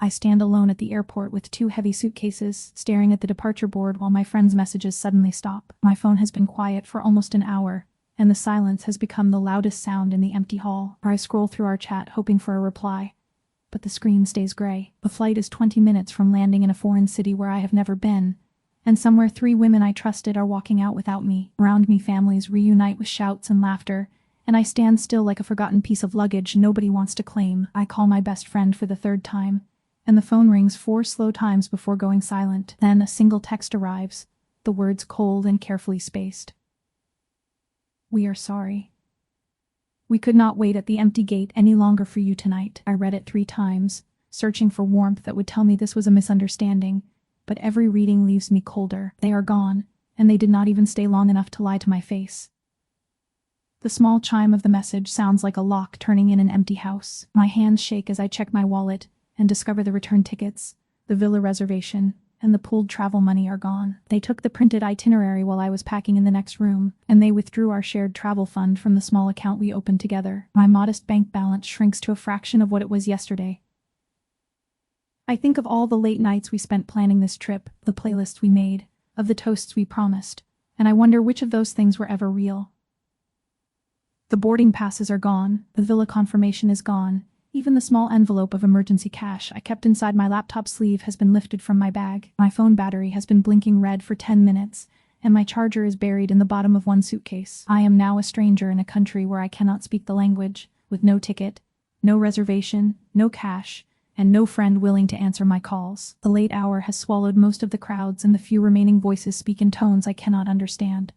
I stand alone at the airport with 2 heavy suitcases, staring at the departure board while my friend's messages suddenly stop. My phone has been quiet for almost an hour, and the silence has become the loudest sound in the empty hall. I scroll through our chat hoping for a reply, but the screen stays gray. The flight is 20 minutes from landing in a foreign city where I have never been, and somewhere 3 women I trusted are walking out without me. Around me families reunite with shouts and laughter, and I stand still like a forgotten piece of luggage nobody wants to claim. I call my best friend for the 3rd time, and the phone rings 4 slow times before going silent. Then a single text arrives, the words cold and carefully spaced. "We are sorry. We could not wait at the empty gate any longer for you tonight." I read it 3 times, searching for warmth that would tell me this was a misunderstanding, but every reading leaves me colder. They are gone, and they did not even stay long enough to lie to my face. The small chime of the message sounds like a lock turning in an empty house. My hands shake as I check my wallet and discover the return tickets, the villa reservation, and the pooled travel money are gone. They took the printed itinerary while I was packing in the next room, and they withdrew our shared travel fund from the small account we opened together. My modest bank balance shrinks to a fraction of what it was yesterday. I think of all the late nights we spent planning this trip, the playlists we made, of the toasts we promised, and I wonder which of those things were ever real. The boarding passes are gone, the villa confirmation is gone, even the small envelope of emergency cash I kept inside my laptop sleeve has been lifted from my bag. My phone battery has been blinking red for 10 minutes, and my charger is buried in the bottom of one suitcase. I am now a stranger in a country where I cannot speak the language, with no ticket, no reservation, no cash, and no friend willing to answer my calls. The late hour has swallowed most of the crowds, and the few remaining voices speak in tones I cannot understand.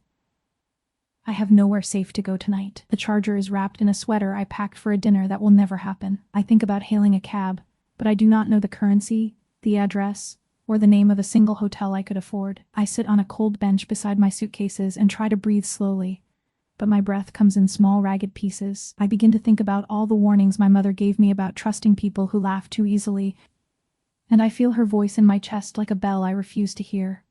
I have nowhere safe to go tonight. The charger is wrapped in a sweater I packed for a dinner that will never happen. I think about hailing a cab, but I do not know the currency, the address, or the name of a single hotel I could afford. I sit on a cold bench beside my suitcases and try to breathe slowly, but my breath comes in small ragged pieces. I begin to think about all the warnings my mother gave me about trusting people who laugh too easily, and I feel her voice in my chest like a bell I refuse to hear.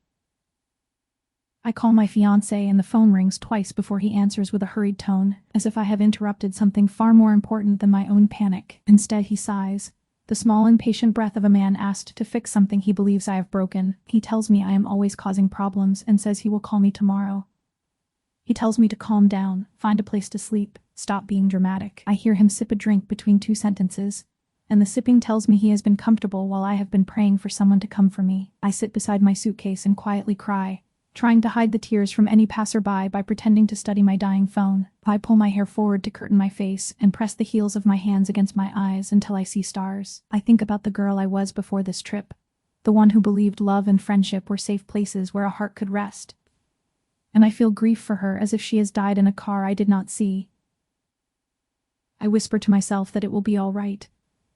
I call my fiancé and the phone rings twice before he answers with a hurried tone, as if I have interrupted something far more important than my own panic. Instead he sighs, the small impatient breath of a man asked to fix something he believes I have broken. He tells me I am always causing problems and says he will call me tomorrow. He tells me to calm down, find a place to sleep, stop being dramatic. I hear him sip a drink between 2 sentences, and the sipping tells me he has been comfortable while I have been praying for someone to come for me. I sit beside my suitcase and quietly cry, trying to hide the tears from any passerby by pretending to study my dying phone. I pull my hair forward to curtain my face and press the heels of my hands against my eyes until I see stars. I think about the girl I was before this trip, the one who believed love and friendship were safe places where a heart could rest. And I feel grief for her as if she has died in a car I did not see. I whisper to myself that it will be all right,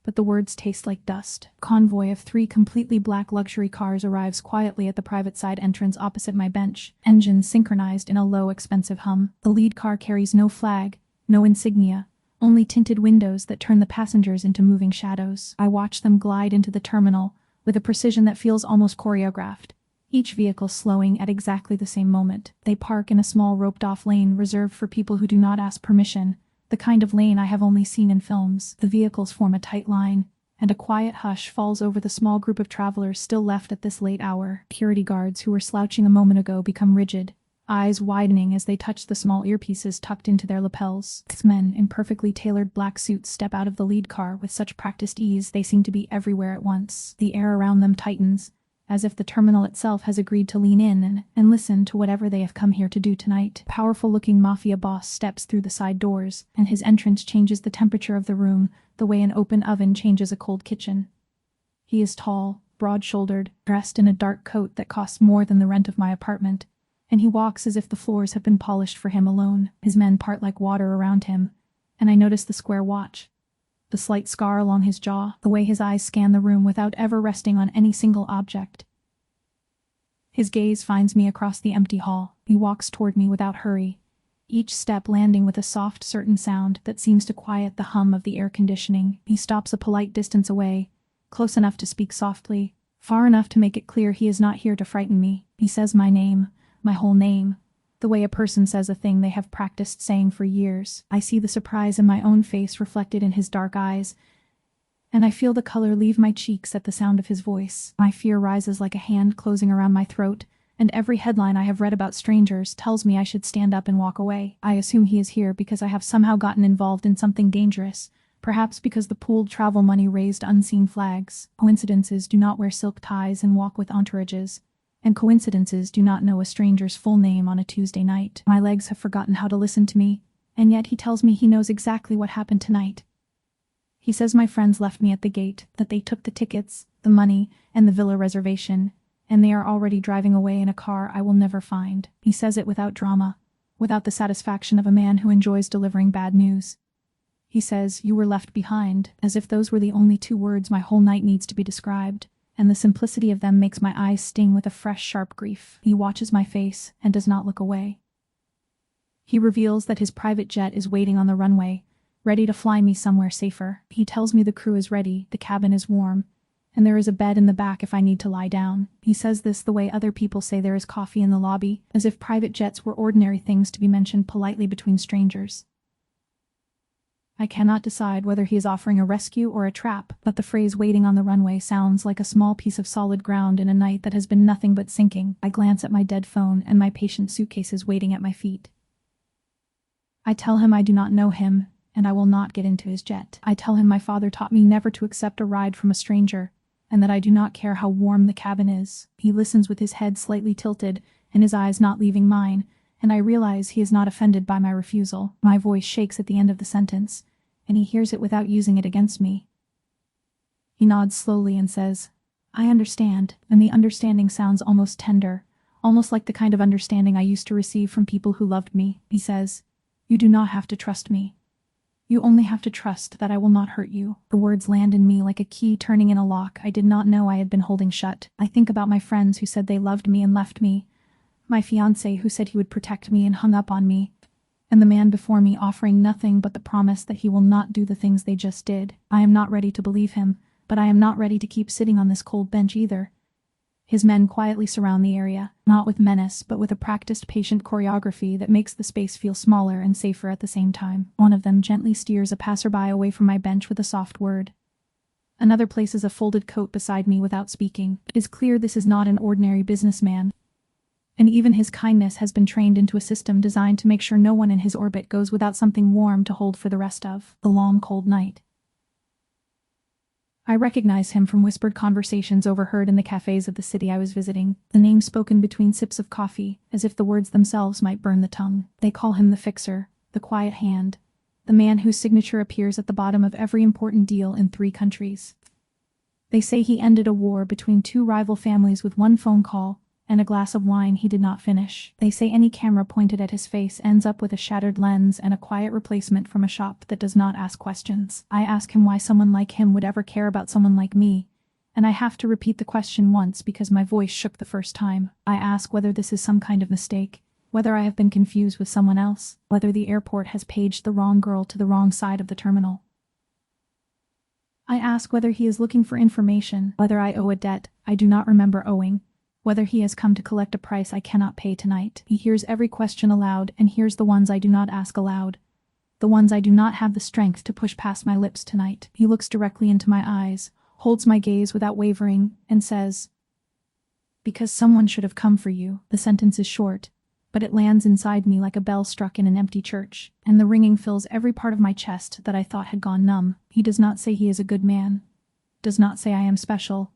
but the words taste like dust. A convoy of 3 completely black luxury cars arrives quietly at the private side entrance opposite my bench, engines synchronized in a low, expensive hum. The lead car carries no flag, no insignia, only tinted windows that turn the passengers into moving shadows. I watch them glide into the terminal with a precision that feels almost choreographed, each vehicle slowing at exactly the same moment. They park in a small roped-off lane reserved for people who do not ask permission, the kind of lane I have only seen in films. The vehicles form a tight line, and a quiet hush falls over the small group of travelers still left at this late hour. Security guards who were slouching a moment ago become rigid, eyes widening as they touch the small earpieces tucked into their lapels. 6 men in perfectly tailored black suits step out of the lead car with such practiced ease they seem to be everywhere at once. The air around them tightens, as if the terminal itself has agreed to lean in and listen to whatever they have come here to do tonight. A powerful-looking Mafia boss steps through the side doors, and his entrance changes the temperature of the room the way an open oven changes a cold kitchen. He is tall, broad-shouldered, dressed in a dark coat that costs more than the rent of my apartment, and he walks as if the floors have been polished for him alone. His men part like water around him, and I notice the square watch, the slight scar along his jaw, the way his eyes scan the room without ever resting on any single object. His gaze finds me across the empty hall. He walks toward me without hurry, each step landing with a soft, certain sound that seems to quiet the hum of the air conditioning. He stops a polite distance away, close enough to speak softly, far enough to make it clear he is not here to frighten me. He says my name, my whole name, the way a person says a thing they have practiced saying for years. I see the surprise in my own face reflected in his dark eyes, and I feel the color leave my cheeks at the sound of his voice. My fear rises like a hand closing around my throat, and every headline I have read about strangers tells me I should stand up and walk away. I assume he is here because I have somehow gotten involved in something dangerous, perhaps because the pooled travel money raised unseen flags. Coincidences do not wear silk ties and walk with entourages, and coincidences do not know a stranger's full name on a Tuesday night. My legs have forgotten how to listen to me, and yet he tells me he knows exactly what happened tonight. He says my friends left me at the gate, that they took the tickets, the money, and the villa reservation, and they are already driving away in a car I will never find. He says it without drama, without the satisfaction of a man who enjoys delivering bad news. He says, "You were left behind," as if those were the only 2 words my whole night needs to be described, and the simplicity of them makes my eyes sting with a fresh, sharp grief. He watches my face and does not look away. He reveals that his private jet is waiting on the runway, ready to fly me somewhere safer. He tells me the crew is ready, the cabin is warm, and there is a bed in the back if I need to lie down. He says this the way other people say there is coffee in the lobby, as if private jets were ordinary things to be mentioned politely between strangers. I cannot decide whether he is offering a rescue or a trap, but the phrase "waiting on the runway" sounds like a small piece of solid ground in a night that has been nothing but sinking. I glance at my dead phone and my patient suitcases waiting at my feet. I tell him I do not know him, and I will not get into his jet. I tell him my father taught me never to accept a ride from a stranger, and that I do not care how warm the cabin is. He listens with his head slightly tilted and his eyes not leaving mine, and I realize he is not offended by my refusal. My voice shakes at the end of the sentence, and he hears it without using it against me. He nods slowly and says, "I understand," and the understanding sounds almost tender, almost like the kind of understanding I used to receive from people who loved me. He says, "You do not have to trust me. You only have to trust that I will not hurt you." The words land in me like a key turning in a lock I did not know I had been holding shut. I think about my friends who said they loved me and left me, my fiancé who said he would protect me and hung up on me, and the man before me offering nothing but the promise that he will not do the things they just did. I am not ready to believe him, but I am not ready to keep sitting on this cold bench either. His men quietly surround the area, not with menace but with a practiced patient choreography that makes the space feel smaller and safer at the same time. One of them gently steers a passerby away from my bench with a soft word. Another places a folded coat beside me without speaking. It is clear this is not an ordinary businessman, and even his kindness has been trained into a system designed to make sure no one in his orbit goes without something warm to hold for the rest of the long cold night. I recognize him from whispered conversations overheard in the cafes of the city I was visiting, the name spoken between sips of coffee, as if the words themselves might burn the tongue. They call him the fixer, the quiet hand, the man whose signature appears at the bottom of every important deal in 3 countries. They say he ended a war between 2 rival families with 1 phone call and a glass of wine he did not finish. They say any camera pointed at his face ends up with a shattered lens and a quiet replacement from a shop that does not ask questions. I ask him why someone like him would ever care about someone like me, and I have to repeat the question once because my voice shook the first time. I ask whether this is some kind of mistake, whether I have been confused with someone else, whether the airport has paged the wrong girl to the wrong side of the terminal. I ask whether he is looking for information, whether I owe a debt I do not remember owing, whether he has come to collect a price I cannot pay tonight. He hears every question aloud and hears the ones I do not ask aloud, the ones I do not have the strength to push past my lips tonight. He looks directly into my eyes, holds my gaze without wavering, and says, "Because someone should have come for you." The sentence is short, but it lands inside me like a bell struck in an empty church, and the ringing fills every part of my chest that I thought had gone numb. He does not say he is a good man, does not say I am special,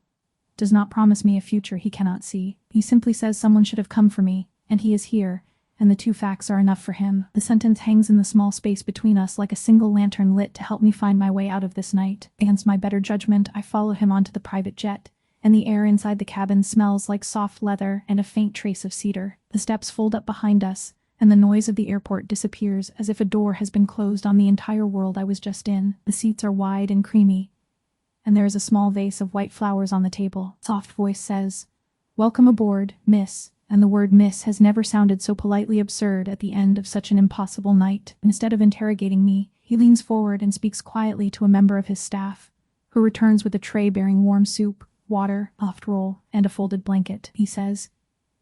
does not promise me a future he cannot see. He simply says someone should have come for me, and he is here, and the 2 facts are enough for him. The sentence hangs in the small space between us like a single lantern lit to help me find my way out of this night. Against my better judgment, I follow him onto the private jet, and the air inside the cabin smells like soft leather and a faint trace of cedar. The steps fold up behind us, and the noise of the airport disappears as if a door has been closed on the entire world I was just in. The seats are wide and creamy, and there is a small vase of white flowers on the table. A soft voice says, "Welcome aboard, miss," and the word miss has never sounded so politely absurd at the end of such an impossible night. Instead of interrogating me, he leans forward and speaks quietly to a member of his staff, who returns with a tray bearing warm soup, water, a soft roll, and a folded blanket. He says,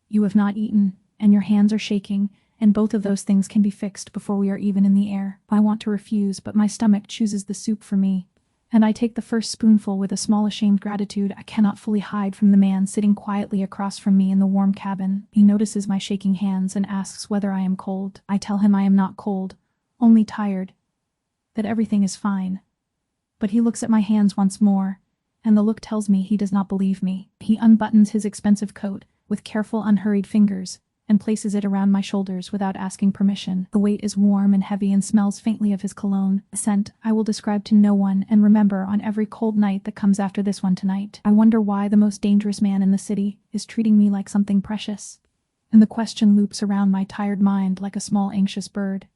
"You have not eaten, and your hands are shaking, and both of those things can be fixed before we are even in the air." I want to refuse, but my stomach chooses the soup for me, And I take the first spoonful with a small ashamed gratitude I cannot fully hide from the man sitting quietly across from me in the warm cabin. He notices my shaking hands and asks whether I am cold. I tell him I am not cold, only tired, that everything is fine. But he looks at my hands once more, and the look tells me he does not believe me. He unbuttons his expensive coat with careful, unhurried fingers and places it around my shoulders without asking permission. The weight is warm and heavy and smells faintly of his cologne, a scent I will describe to no one and remember on every cold night that comes after this one tonight. I wonder why the most dangerous man in the city is treating me like something precious. And the question loops around my tired mind like a small anxious bird.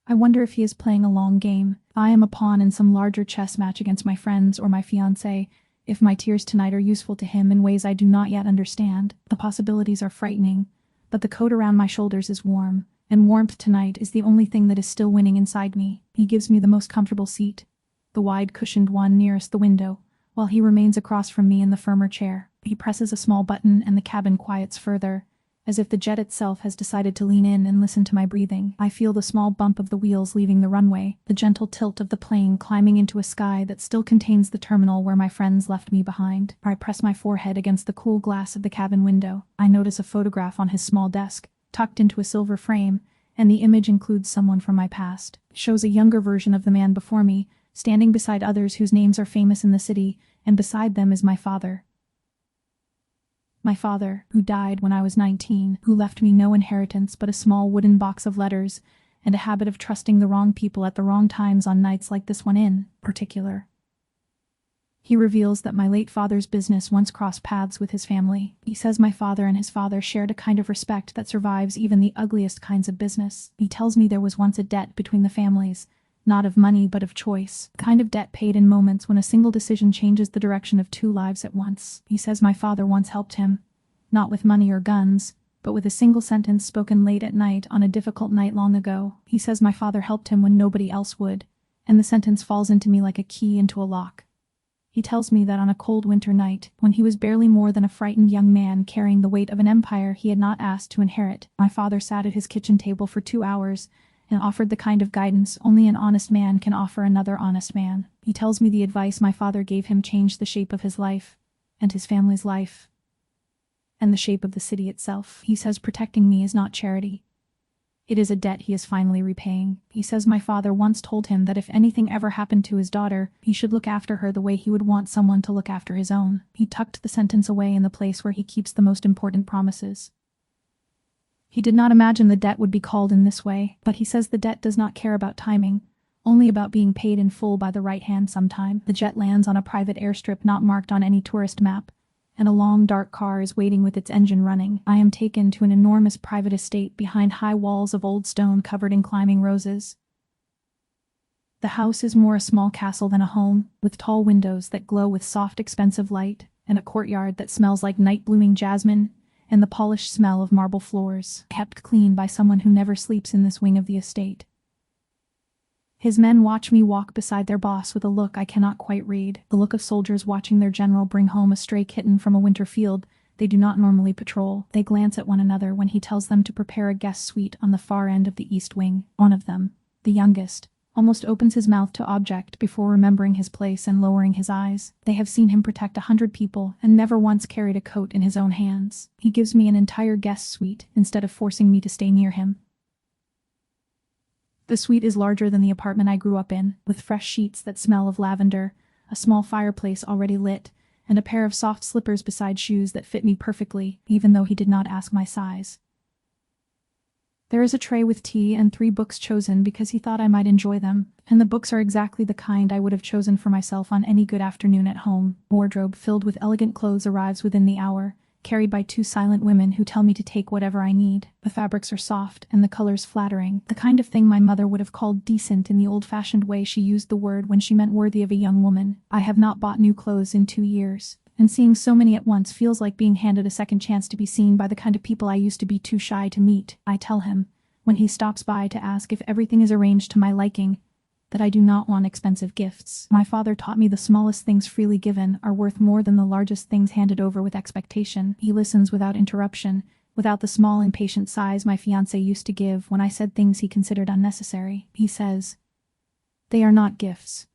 I wonder if he is playing a long game. I am a pawn in some larger chess match against my friends or my fiancé. If my tears tonight are useful to him in ways I do not yet understand, the possibilities are frightening. But the coat around my shoulders is warm, and warmth tonight is the only thing that is still winning inside me. He gives me the most comfortable seat, the wide cushioned one nearest the window, while he remains across from me in the firmer chair. He presses a small button and the cabin quiets further, as if the jet itself has decided to lean in and listen to my breathing. I feel the small bump of the wheels leaving the runway, the gentle tilt of the plane climbing into a sky that still contains the terminal where my friends left me behind. I press my forehead against the cool glass of the cabin window. I notice a photograph on his small desk, tucked into a silver frame, and the image includes someone from my past. It shows a younger version of the man before me, standing beside others whose names are famous in the city, and beside them is my father. My father, who died when I was 19, who left me no inheritance but a small wooden box of letters and a habit of trusting the wrong people at the wrong times on nights like this one in particular. He reveals that my late father's business once crossed paths with his family. He says my father and his father shared a kind of respect that survives even the ugliest kinds of business. He tells me there was once a debt between the families, not of money but of choice, the kind of debt paid in moments when a single decision changes the direction of two lives at once. He says my father once helped him, not with money or guns, but with a single sentence spoken late at night on a difficult night long ago. He says my father helped him when nobody else would, and the sentence falls into me like a key into a lock. He tells me that on a cold winter night, when he was barely more than a frightened young man carrying the weight of an empire he had not asked to inherit, my father sat at his kitchen table for 2 hours and offered the kind of guidance only an honest man can offer another honest man. He tells me the advice my father gave him changed the shape of his life, and his family's life, and the shape of the city itself. He says protecting me is not charity. It is a debt he is finally repaying. He says my father once told him that if anything ever happened to his daughter, he should look after her the way he would want someone to look after his own. He tucked the sentence away in the place where he keeps the most important promises. He did not imagine the debt would be called in this way, but he says the debt does not care about timing, only about being paid in full by the right hand sometime. The jet lands on a private airstrip not marked on any tourist map, and a long dark car is waiting with its engine running. I am taken to an enormous private estate behind high walls of old stone covered in climbing roses. The house is more a small castle than a home, with tall windows that glow with soft expensive light, and a courtyard that smells like night-blooming jasmine, and the polished smell of marble floors, kept clean by someone who never sleeps in this wing of the estate. His men watch me walk beside their boss with a look I cannot quite read, the look of soldiers watching their general bring home a stray kitten from a winter field they do not normally patrol. They glance at one another when he tells them to prepare a guest suite on the far end of the east wing. One of them, the youngest, almost opens his mouth to object before remembering his place and lowering his eyes. They have seen him protect 100 people and never once carried a coat in his own hands. He gives me an entire guest suite instead of forcing me to stay near him. The suite is larger than the apartment I grew up in, with fresh sheets that smell of lavender, a small fireplace already lit, and a pair of soft slippers beside shoes that fit me perfectly, even though he did not ask my size. There is a tray with tea and 3 books chosen because he thought I might enjoy them, and the books are exactly the kind I would have chosen for myself on any good afternoon at home. A wardrobe filled with elegant clothes arrives within the hour, carried by 2 silent women who tell me to take whatever I need. The fabrics are soft and the colors flattering, the kind of thing my mother would have called decent in the old-fashioned way she used the word when she meant worthy of a young woman. I have not bought new clothes in 2 years, and seeing so many at once feels like being handed a second chance to be seen by the kind of people I used to be too shy to meet. I tell him, when he stops by to ask if everything is arranged to my liking, that I do not want expensive gifts. My father taught me the smallest things freely given are worth more than the largest things handed over with expectation. He listens without interruption, without the small impatient sighs my fiancé used to give when I said things he considered unnecessary. He says, They are not gifts.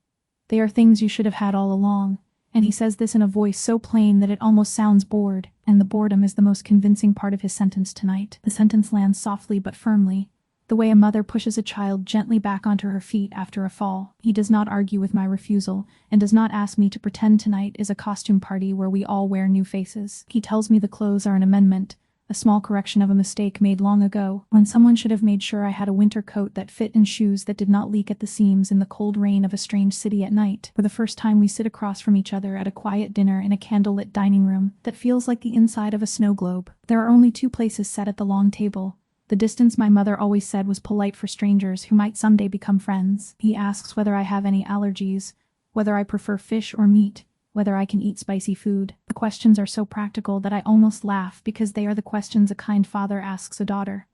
They are things you should have had all along. And he says this in a voice so plain that it almost sounds bored, and the boredom is the most convincing part of his sentence tonight. The sentence lands softly but firmly, the way a mother pushes a child gently back onto her feet after a fall. He does not argue with my refusal, and does not ask me to pretend tonight is a costume party where we all wear new faces. He tells me the clothes are an amendment, a small correction of a mistake made long ago, when someone should have made sure I had a winter coat that fit and shoes that did not leak at the seams in the cold rain of a strange city at night. For the first time we sit across from each other at a quiet dinner in a candlelit dining room that feels like the inside of a snow globe. There are only 2 places set at the long table. The distance my mother always said was polite for strangers who might someday become friends. He asks whether I have any allergies, whether I prefer fish or meat, whether I can eat spicy food. The questions are so practical that I almost laugh because they are the questions a kind father asks a daughter.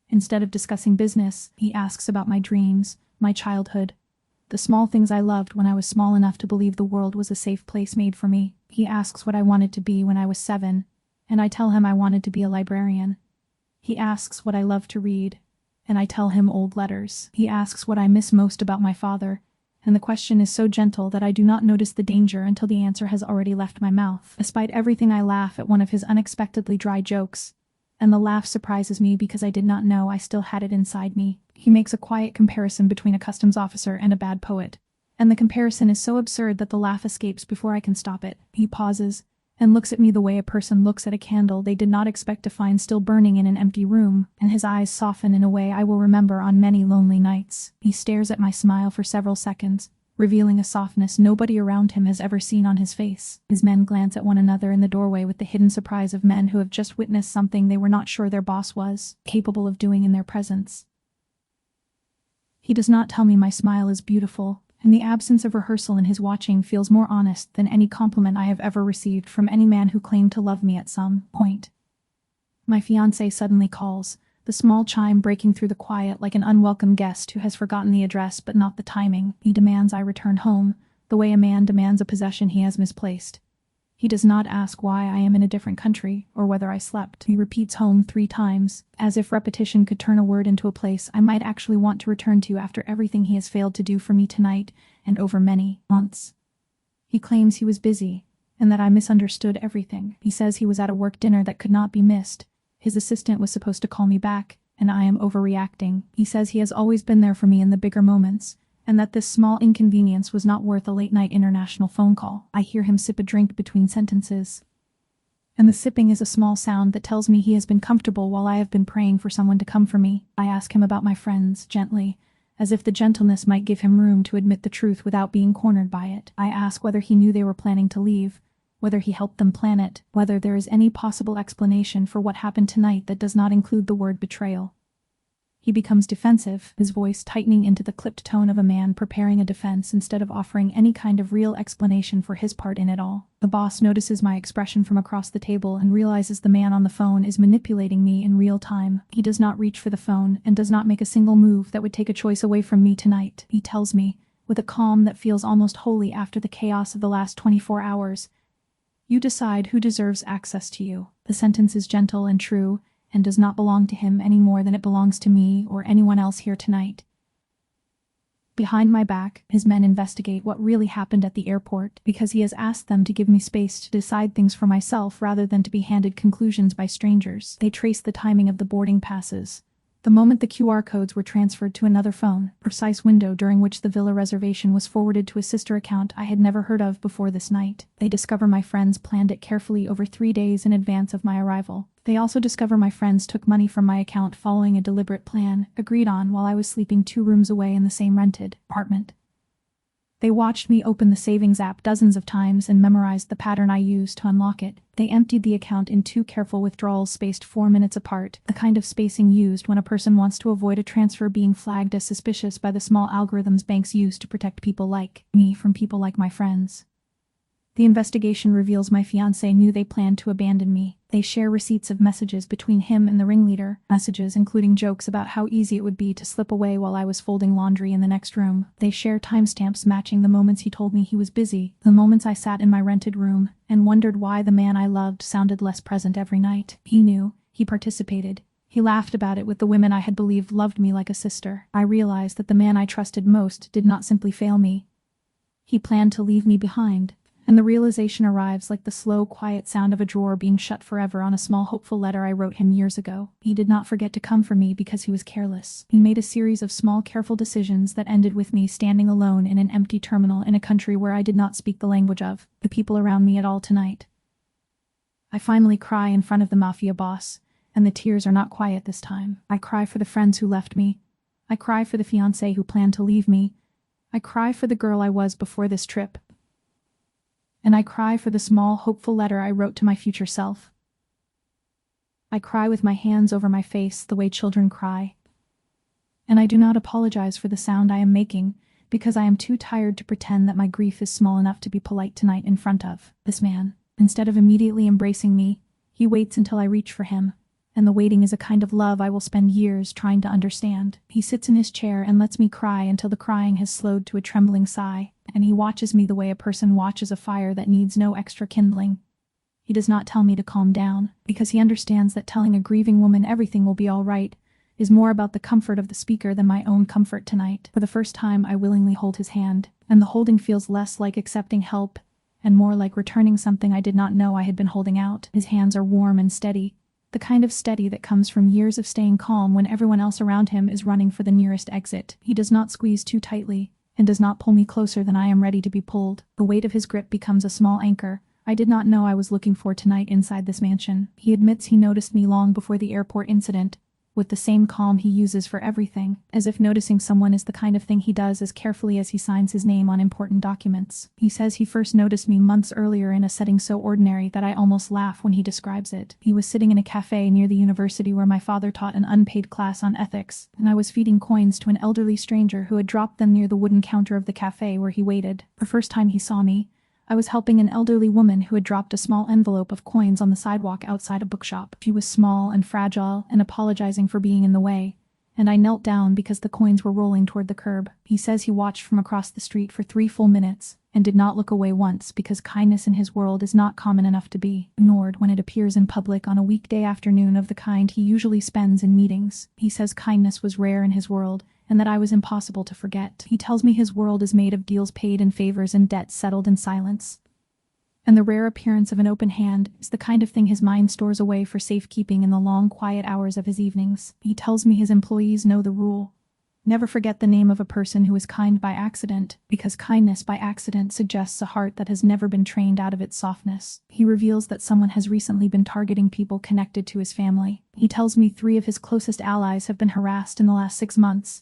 Instead of discussing business, he asks about my dreams, my childhood, the small things I loved when I was small enough to believe the world was a safe place made for me. He asks what I wanted to be when I was 7, and I tell him I wanted to be a librarian. He asks what I love to read, and I tell him old letters. He asks what I miss most about my father, and the question is so gentle that I do not notice the danger until the answer has already left my mouth. Despite everything, I laugh at one of his unexpectedly dry jokes, and the laugh surprises me because I did not know I still had it inside me. He makes a quiet comparison between a customs officer and a bad poet, and the comparison is so absurd that the laugh escapes before I can stop it. He pauses and looks at me the way a person looks at a candle they did not expect to find still burning in an empty room, and his eyes soften in a way I will remember on many lonely nights. He stares at my smile for several seconds, revealing a softness nobody around him has ever seen on his face. His men glance at one another in the doorway with the hidden surprise of men who have just witnessed something they were not sure their boss was capable of doing in their presence. He does not tell me my smile is beautiful, and the absence of rehearsal in his watching feels more honest than any compliment I have ever received from any man who claimed to love me at some point. My fiancé suddenly calls, the small chime breaking through the quiet like an unwelcome guest who has forgotten the address but not the timing. He demands I return home, the way a man demands a possession he has misplaced. He does not ask why I am in a different country, or whether I slept. He repeats home 3 times, as if repetition could turn a word into a place I might actually want to return to after everything he has failed to do for me tonight, and over many months. He claims he was busy, and that I misunderstood everything. He says he was at a work dinner that could not be missed. His assistant was supposed to call me back, and I am overreacting. He says he has always been there for me in the bigger moments, and that this small inconvenience was not worth a late-night international phone call. I hear him sip a drink between sentences, and the sipping is a small sound that tells me he has been comfortable while I have been praying for someone to come for me. I ask him about my friends, gently, as if the gentleness might give him room to admit the truth without being cornered by it. I ask whether he knew they were planning to leave, whether he helped them plan it, whether there is any possible explanation for what happened tonight that does not include the word betrayal. He becomes defensive, his voice tightening into the clipped tone of a man preparing a defense instead of offering any kind of real explanation for his part in it all. The boss notices my expression from across the table and realizes the man on the phone is manipulating me in real time. He does not reach for the phone and does not make a single move that would take a choice away from me tonight. He tells me, with a calm that feels almost holy after the chaos of the last 24 hours, "You decide who deserves access to you." The sentence is gentle and true, and does not belong to him any more than it belongs to me or anyone else here tonight. Behind my back, his men investigate what really happened at the airport, because he has asked them to give me space to decide things for myself rather than to be handed conclusions by strangers. They trace the timing of the boarding passes, the moment the QR codes were transferred to another phone, precise window during which the villa reservation was forwarded to a sister account I had never heard of before this night. They discover my friends planned it carefully over 3 days in advance of my arrival. They also discover my friends took money from my account following a deliberate plan, agreed on while I was sleeping 2 rooms away in the same rented apartment. They watched me open the savings app dozens of times and memorized the pattern I used to unlock it. They emptied the account in 2 careful withdrawals spaced 4 minutes apart, the kind of spacing used when a person wants to avoid a transfer being flagged as suspicious by the small algorithms banks use to protect people like me from people like my friends. The investigation reveals my fiancé knew they planned to abandon me. They share receipts of messages between him and the ringleader, messages including jokes about how easy it would be to slip away while I was folding laundry in the next room. They share timestamps matching the moments he told me he was busy, the moments I sat in my rented room and wondered why the man I loved sounded less present every night. He knew, he participated, He laughed about it with the women I had believed loved me like a sister. I realized that the man I trusted most did not simply fail me. He planned to leave me behind. And the realization arrives like the slow, quiet sound of a drawer being shut forever on a small hopeful letter I wrote him years ago. He did not forget to come for me because he was careless. He made a series of small, careful decisions that ended with me standing alone in an empty terminal in a country where I did not speak the language of the people around me at all tonight. I finally cry in front of the Mafia boss, and the tears are not quiet this time. I cry for the friends who left me. I cry for the fiancé who planned to leave me. I cry for the girl I was before this trip. And I cry for the small, hopeful letter I wrote to my future self. I cry with my hands over my face the way children cry. And I do not apologize for the sound I am making, because I am too tired to pretend that my grief is small enough to be polite tonight in front of this man. Instead of immediately embracing me, he waits until I reach for him. And the waiting is a kind of love I will spend years trying to understand. He sits in his chair and lets me cry until the crying has slowed to a trembling sigh, and he watches me the way a person watches a fire that needs no extra kindling. He does not tell me to calm down, because he understands that telling a grieving woman everything will be all right is more about the comfort of the speaker than my own comfort tonight. For the first time, I willingly hold his hand, and the holding feels less like accepting help and more like returning something I did not know I had been holding out. His hands are warm and steady, the kind of steady that comes from years of staying calm when everyone else around him is running for the nearest exit. He does not squeeze too tightly, and does not pull me closer than I am ready to be pulled. The weight of his grip becomes a small anchor I did not know I was looking for tonight inside this mansion. He admits he noticed me long before the airport incident, with the same calm he uses for everything, as if noticing someone is the kind of thing he does as carefully as he signs his name on important documents. He says he first noticed me months earlier in a setting so ordinary that I almost laugh when he describes it. He was sitting in a cafe near the university where my father taught an unpaid class on ethics, and I was feeding coins to an elderly stranger who had dropped them near the wooden counter of the cafe where he waited. The first time he saw me, I was helping an elderly woman who had dropped a small envelope of coins on the sidewalk outside a bookshop. She was small and fragile and apologizing for being in the way, and I knelt down because the coins were rolling toward the curb. He says he watched from across the street for 3 full minutes and did not look away once because kindness in his world is not common enough to be ignored when it appears in public on a weekday afternoon of the kind he usually spends in meetings. He says kindness was rare in his world, and that I was impossible to forget. He tells me his world is made of deals paid in favors and debts settled in silence. And the rare appearance of an open hand is the kind of thing his mind stores away for safekeeping in the long, quiet hours of his evenings. He tells me his employees know the rule. Never forget the name of a person who is kind by accident, because kindness by accident suggests a heart that has never been trained out of its softness. He reveals that someone has recently been targeting people connected to his family. He tells me 3 of his closest allies have been harassed in the last 6 months.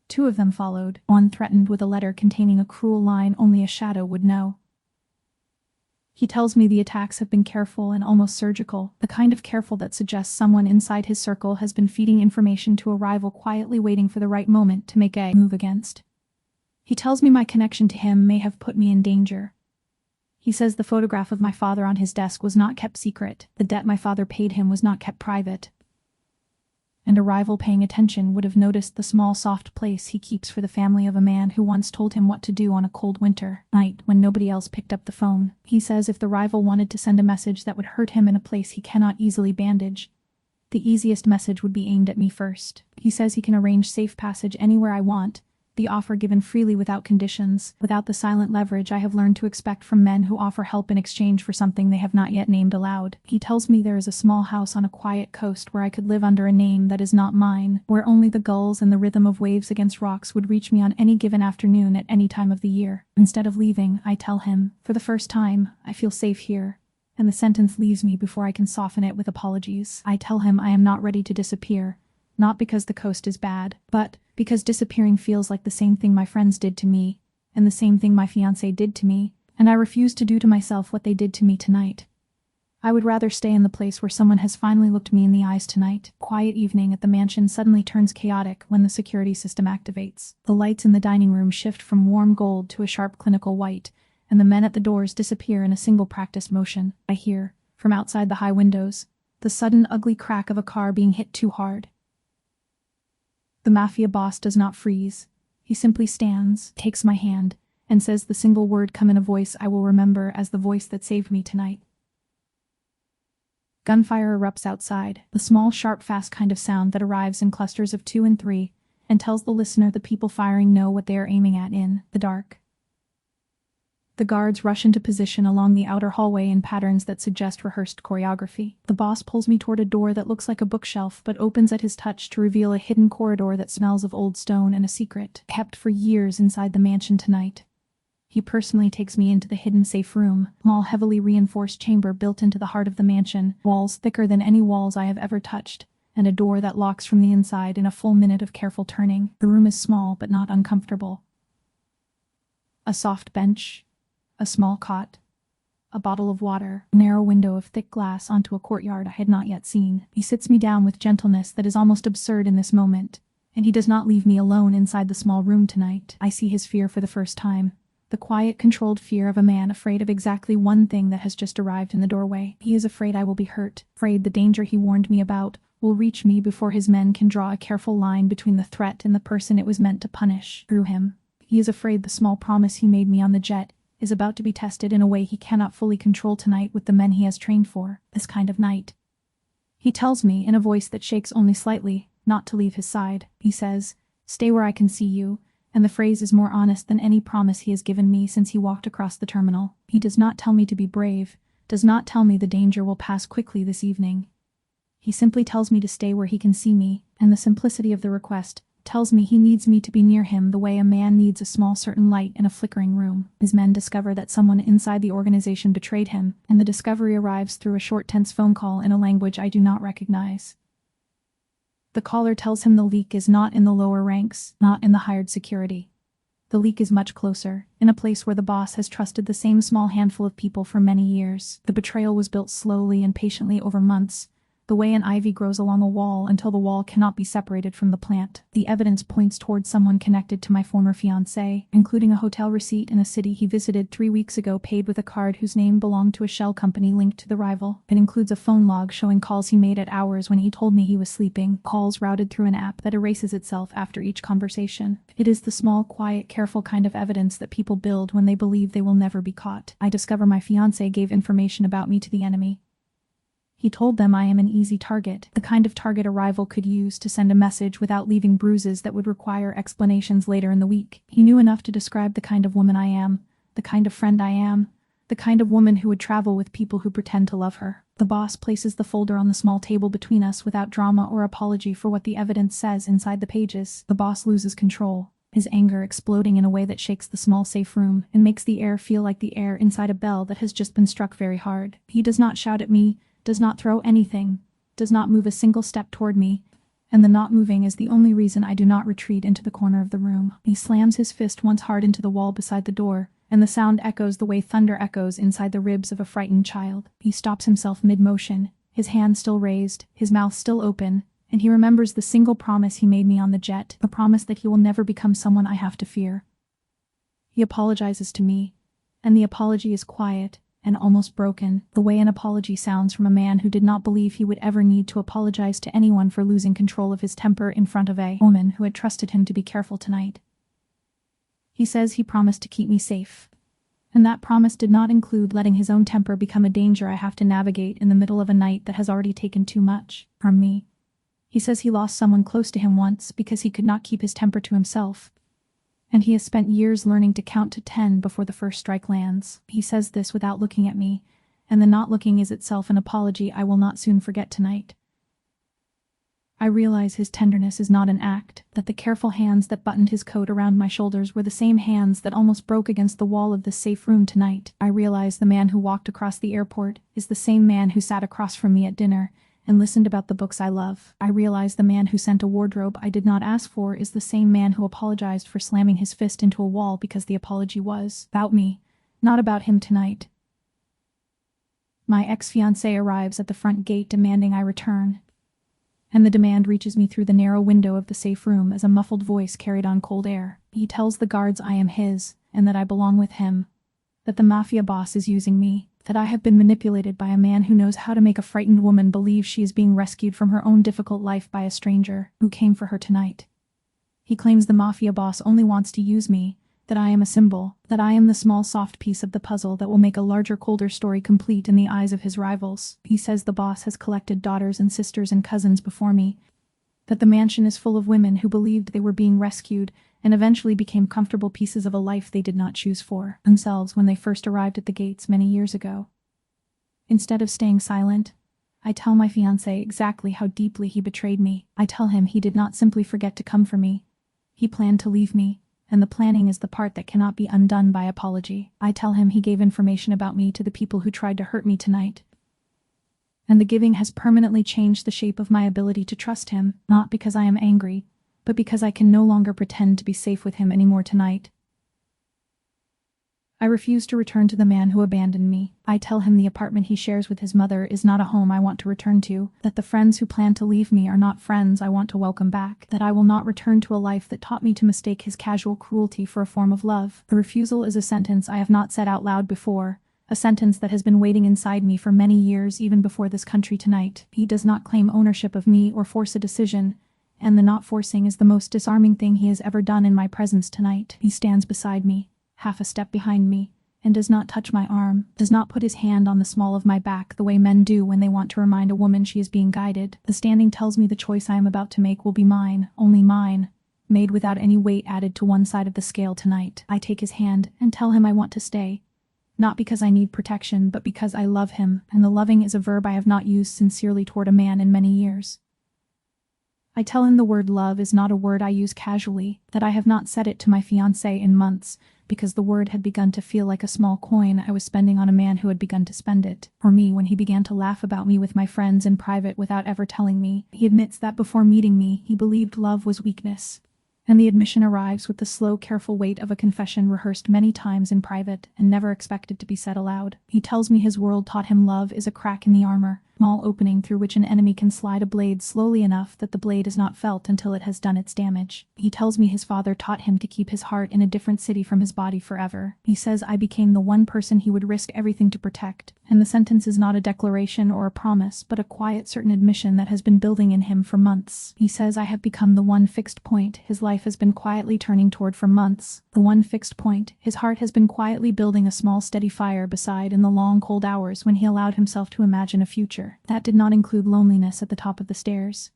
2 of them followed, one threatened with a letter containing a cruel line only a shadow would know. He tells me the attacks have been careful and almost surgical, the kind of careful that suggests someone inside his circle has been feeding information to a rival quietly waiting for the right moment to make a move against. He tells me my connection to him may have put me in danger. He says the photograph of my father on his desk was not kept secret, the debt my father paid him was not kept private. And a rival paying attention would have noticed the small soft place he keeps for the family of a man who once told him what to do on a cold winter night when nobody else picked up the phone. He says if the rival wanted to send a message that would hurt him in a place he cannot easily bandage, the easiest message would be aimed at me first. He says he can arrange safe passage anywhere I want, the offer given freely without conditions, without the silent leverage I have learned to expect from men who offer help in exchange for something they have not yet named aloud. He tells me there is a small house on a quiet coast where I could live under a name that is not mine, where only the gulls and the rhythm of waves against rocks would reach me on any given afternoon at any time of the year. Instead of leaving, I tell him, for the first time, I feel safe here. And the sentence leaves me before I can soften it with apologies. I tell him I am not ready to disappear. Not because the coast is bad, but because disappearing feels like the same thing my friends did to me, and the same thing my fiancé did to me, and I refuse to do to myself what they did to me tonight. I would rather stay in the place where someone has finally looked me in the eyes tonight. Quiet evening at the mansion suddenly turns chaotic when the security system activates. The lights in the dining room shift from warm gold to a sharp clinical white, and the men at the doors disappear in a single practice motion. I hear, from outside the high windows, the sudden ugly crack of a car being hit too hard. The Mafia boss does not freeze. He simply stands, takes my hand, and says the single word come in a voice I will remember as the voice that saved me tonight. Gunfire erupts outside, the small, sharp, fast kind of sound that arrives in clusters of 2 and 3, and tells the listener the people firing know what they are aiming at in the dark. The guards rush into position along the outer hallway in patterns that suggest rehearsed choreography. The boss pulls me toward a door that looks like a bookshelf but opens at his touch to reveal a hidden corridor that smells of old stone and a secret kept for years inside the mansion tonight. He personally takes me into the hidden safe room, a small heavily reinforced chamber built into the heart of the mansion, walls thicker than any walls I have ever touched, and a door that locks from the inside in a full minute of careful turning. The room is small but not uncomfortable. A soft bench, a small cot, a bottle of water, a narrow window of thick glass onto a courtyard I had not yet seen. He sits me down with gentleness that is almost absurd in this moment, and he does not leave me alone inside the small room tonight. I see his fear for the first time. The quiet, controlled fear of a man afraid of exactly one thing that has just arrived in the doorway. He is afraid I will be hurt, afraid the danger he warned me about will reach me before his men can draw a careful line between the threat and the person it was meant to punish through him. He is afraid the small promise he made me on the jet is about to be tested in a way he cannot fully control tonight with the men he has trained for this kind of night. He tells me, in a voice that shakes only slightly, not to leave his side. He says, "Stay where I can see you," and the phrase is more honest than any promise he has given me since he walked across the terminal. He does not tell me to be brave, does not tell me the danger will pass quickly this evening. He simply tells me to stay where he can see me, and the simplicity of the request tells me he needs me to be near him the way a man needs a small certain light in a flickering room. His men discover that someone inside the organization betrayed him, and the discovery arrives through a short tense phone call in a language I do not recognize. The caller tells him the leak is not in the lower ranks, not in the hired security. The leak is much closer, in a place where the boss has trusted the same small handful of people for many years. The betrayal was built slowly and patiently over months, the way an ivy grows along a wall until the wall cannot be separated from the plant. The evidence points towards someone connected to my former fiancé, including a hotel receipt in a city he visited 3 weeks ago paid with a card whose name belonged to a shell company linked to the rival. It includes a phone log showing calls he made at hours when he told me he was sleeping, calls routed through an app that erases itself after each conversation. It is the small, quiet, careful kind of evidence that people build when they believe they will never be caught. I discover my fiancé gave information about me to the enemy. He told them I am an easy target, the kind of target a rival could use to send a message without leaving bruises that would require explanations later in the week. He knew enough to describe the kind of woman I am, the kind of friend I am, the kind of woman who would travel with people who pretend to love her. The boss places the folder on the small table between us without drama or apology for what the evidence says inside the pages. The boss loses control, his anger exploding in a way that shakes the small safe room and makes the air feel like the air inside a bell that has just been struck very hard. He does not shout at me, does not throw anything, does not move a single step toward me, and the not moving is the only reason I do not retreat into the corner of the room. He slams his fist once hard into the wall beside the door, and the sound echoes the way thunder echoes inside the ribs of a frightened child. He stops himself mid-motion, his hand still raised, his mouth still open, and he remembers the single promise he made me on the jet, the promise that he will never become someone I have to fear. He apologizes to me, and the apology is quiet and almost broken, the way an apology sounds from a man who did not believe he would ever need to apologize to anyone for losing control of his temper in front of a woman who had trusted him to be careful tonight. He says he promised to keep me safe, and that promise did not include letting his own temper become a danger I have to navigate in the middle of a night that has already taken too much from me. He says he lost someone close to him once because he could not keep his temper to himself, and he has spent years learning to count to 10 before the first strike lands. He says this without looking at me, and the not looking is itself an apology I will not soon forget tonight. I realize his tenderness is not an act, that the careful hands that buttoned his coat around my shoulders were the same hands that almost broke against the wall of this safe room tonight. I realize the man who walked across the airport is the same man who sat across from me at dinner and listened about the books I love. I realize the man who sent a wardrobe I did not ask for is the same man who apologized for slamming his fist into a wall because the apology was about me, not about him tonight. My ex-fiancé arrives at the front gate demanding I return, and the demand reaches me through the narrow window of the safe room as a muffled voice carried on cold air. He tells the guards I am his, and that I belong with him, that the Mafia boss is using me, that I have been manipulated by a man who knows how to make a frightened woman believe she is being rescued from her own difficult life by a stranger who came for her tonight. He claims the Mafia boss only wants to use me, that I am a symbol, that I am the small soft piece of the puzzle that will make a larger colder story complete in the eyes of his rivals. He says the boss has collected daughters and sisters and cousins before me, that the mansion is full of women who believed they were being rescued and eventually became comfortable pieces of a life they did not choose for themselves when they first arrived at the gates many years ago. Instead of staying silent, I tell my fiancé exactly how deeply he betrayed me. I tell him he did not simply forget to come for me. He planned to leave me, and the planning is the part that cannot be undone by apology. I tell him he gave information about me to the people who tried to hurt me tonight, and the giving has permanently changed the shape of my ability to trust him, not because I am angry, but because I can no longer pretend to be safe with him anymore tonight. I refuse to return to the man who abandoned me. I tell him the apartment he shares with his mother is not a home I want to return to, that the friends who plan to leave me are not friends I want to welcome back, that I will not return to a life that taught me to mistake his casual cruelty for a form of love. The refusal is a sentence I have not said out loud before, a sentence that has been waiting inside me for many years even before this country tonight. He does not claim ownership of me or force a decision, and the not forcing is the most disarming thing he has ever done in my presence tonight. He stands beside me, half a step behind me, and does not touch my arm, does not put his hand on the small of my back the way men do when they want to remind a woman she is being guided. The standing tells me the choice I am about to make will be mine, only mine, made without any weight added to one side of the scale tonight. I take his hand and tell him I want to stay, not because I need protection but because I love him, and the loving is a verb I have not used sincerely toward a man in many years. I tell him the word love is not a word I use casually, that I have not said it to my fiancé in months, because the word had begun to feel like a small coin I was spending on a man who had begun to spend it. For me, when he began to laugh about me with my friends in private without ever telling me, he admits that before meeting me, he believed love was weakness. And the admission arrives with the slow, careful weight of a confession rehearsed many times in private and never expected to be said aloud. He tells me his world taught him love is a crack in the armor, small opening through which an enemy can slide a blade slowly enough that the blade is not felt until it has done its damage. He tells me his father taught him to keep his heart in a different city from his body forever. He says I became the one person he would risk everything to protect, and the sentence is not a declaration or a promise but a quiet certain admission that has been building in him for months. He says I have become the one fixed point his life has been quietly turning toward for months, the one fixed point his heart has been quietly building a small steady fire beside in the long cold hours when he allowed himself to imagine a future. That did not include loneliness at the top of the stairs.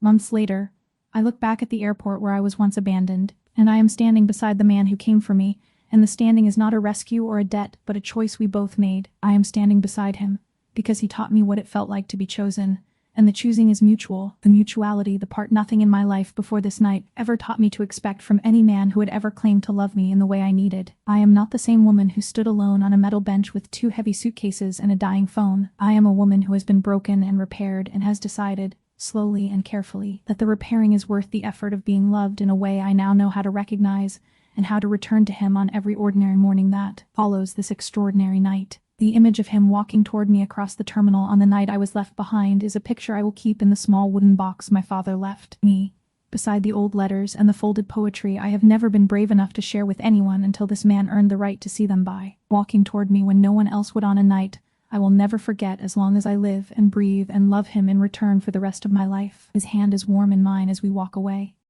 Months later, I look back at the airport where I was once abandoned, and I am standing beside the man who came for me, and the standing is not a rescue or a debt but a choice we both made. I am standing beside him, because he taught me what it felt like to be chosen, and the choosing is mutual, the mutuality, the part nothing in my life before this night ever taught me to expect from any man who had ever claimed to love me in the way I needed. I am not the same woman who stood alone on a metal bench with 2 heavy suitcases and a dying phone. I am a woman who has been broken and repaired and has decided, slowly and carefully, that the repairing is worth the effort of being loved in a way I now know how to recognize, and how to return to him on every ordinary morning that follows this extraordinary night. The image of him walking toward me across the terminal on the night I was left behind is a picture I will keep in the small wooden box my father left me. Beside the old letters and the folded poetry I have never been brave enough to share with anyone until this man earned the right to see them by walking toward me when no one else would on a night I will never forget as long as I live and breathe and love him in return for the rest of my life. His hand is warm in mine as we walk away.